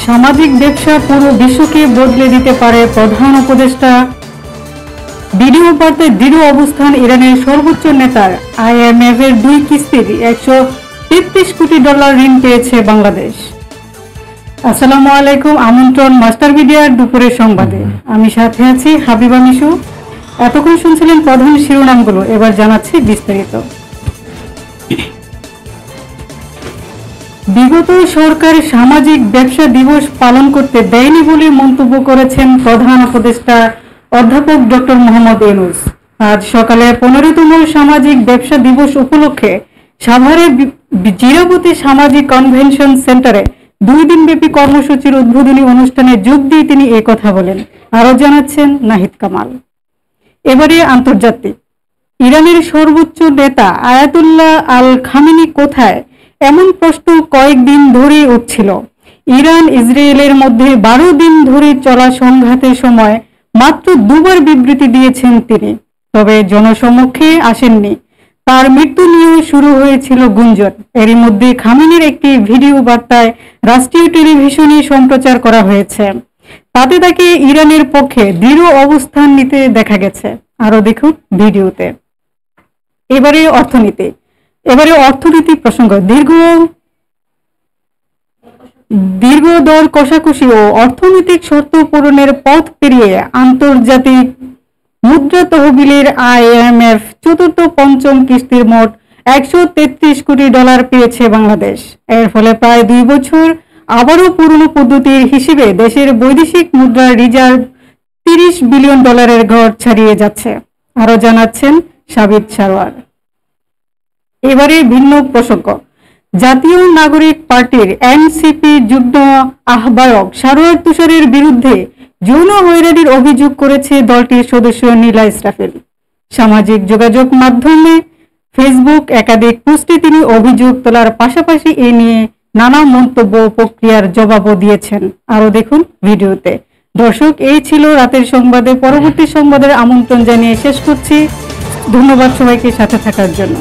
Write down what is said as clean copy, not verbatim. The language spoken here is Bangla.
সামাজিক ব্যবসা পুরো বিশ্বকে বদলে দিতে পারে প্রধান উপদেষ্টা। ভিডিও বার্তায় দৃঢ় অবস্থান ইরানের সর্বোচ্চ নেতার। IMF এর 2 কিস্তির $133 কোটি ঋণ পেয়েছে বাংলাদেশ। আসসালামু আলাইকুম, আমন্ত্রণ মাস্টার মিডিয়ার দুপুরের সংবাদে। আমি সাথে আছি হাবিবা মিশু। এতক্ষণ শুনছিলেন প্রধান শিরোনামগুলো, এবার জানাচ্ছি বিস্তারিত। বিগত সরকার সামাজিক ব্যবসা দিবস পালন করতে দেয়নি বলে মন্তব্য করেছেন প্রধান উপদেষ্টা অধ্যাপক ডক্টর মোহাম্মদ ইউনূস। আজ সকালে 15তম সামাজিক ব্যবসা দিবস উপলক্ষে সাভারে জিরাবতী সামাজিক কনভেনশন সেন্টারে 2 দিনব্যাপী কর্মসূচির উদ্বোধনী অনুষ্ঠানে যোগ দিয়ে তিনি এই কথা বলেন। আরো জানাচ্ছেন নাহিদ কামাল। এবারে আন্তর্জাতিক। ইরানের সর্বোচ্চ নেতা আয়াতুল্লাহ আল খামেনি কোথায়, এমন প্রশ্ন কয়েকদিন ধরে উঠছিল। ইরান ইসরায়েলের মধ্যে 12 দিন ধরে চলা সংঘাতের সময় মাত্র 2 বার বিবৃতি দিয়েছেন তিনি, তবে জনসমক্ষে আসেননি। তার মৃত্যু নিয়েও শুরু হয়েছিল গুঞ্জন। এরই মধ্যে খামেনির একটি ভিডিও বার্তায় রাষ্ট্রীয় টেলিভিশনে সম্প্রচার করা হয়েছে। তাতে তাকে ইরানের পক্ষে দৃঢ় অবস্থান নিতে দেখা গেছে। আরো দেখুন ভিডিওতে। এবারে অর্থনীতি প্রসঙ্গ। দীর্ঘ দর কষাকষি ও অর্থনৈতিক শর্ত পূরণের পথ পেরিয়ে আন্তর্জাতিক মুদ্রা তহবিলের IMF চতুর্থ পঞ্চম কিস্তির মোট $133 কোটি পেয়েছে বাংলাদেশ। এর ফলে প্রায় 2 বছর আবারও পুরনো পদ্ধতির হিসেবে দেশের বৈদেশিক মুদ্রার রিজার্ভ $30 বিলিয়ন ঘর ছাড়িয়ে যাচ্ছে। আরো জানাচ্ছেন সাবিত সারোয়ার। এবারে ভিন্ন প্রসঙ্গ। জাতীয় নাগরিক পার্টির NCP যুগ্ম আহ্বায়ক সারোয়ার তুষারের বিরুদ্ধে যৌন হয়রানির অভিযোগ করেছে দলটির সদস্য নীলা ইসরাফিল। সামাজিক যোগাযোগ মাধ্যমে ফেসবুক একাধিক পোস্টে তিনি অভিযোগ তোলার পাশাপাশি এ নিয়ে নানা মন্তব্য প্রক্রিয়ার জবাবও দিয়েছেন। আরো দেখুন ভিডিওতে। দর্শক, এই ছিল রাতের সংবাদে। পরবর্তী সংবাদের আমন্ত্রণ জানিয়ে শেষ করছি। ধন্যবাদ সবাইকে সাথে থাকার জন্য।